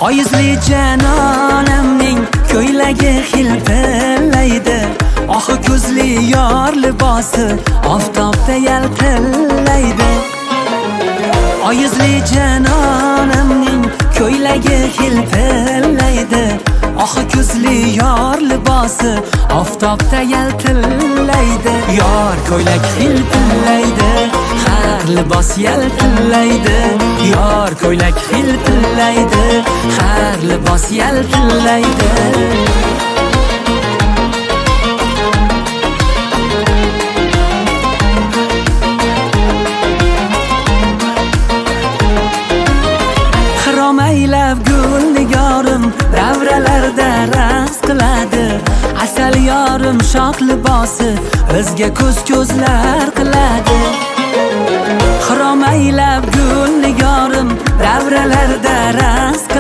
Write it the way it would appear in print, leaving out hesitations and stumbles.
Oyizli janonimning ko'ylagi hilpillaydi. Oxi ko'zli yor libosi oftobda yaltillaydi. Oyizli janonimning ko'ylagi hilpillaydi. Oxi ko'zli yor libosi oftobda yaltillaydi. Yor ko'ylak hilpillaydi, har libos yaltillaydi. Yor ko'ylak hilpillaydi, har libos yaltillaydi. Aylab gul nigorim davralarda raqs qiladi. Asal yorim shoh libosi o'zga ko'zlar qiladi. Xirom aylab gul nigorim davralarda raqs qiladi.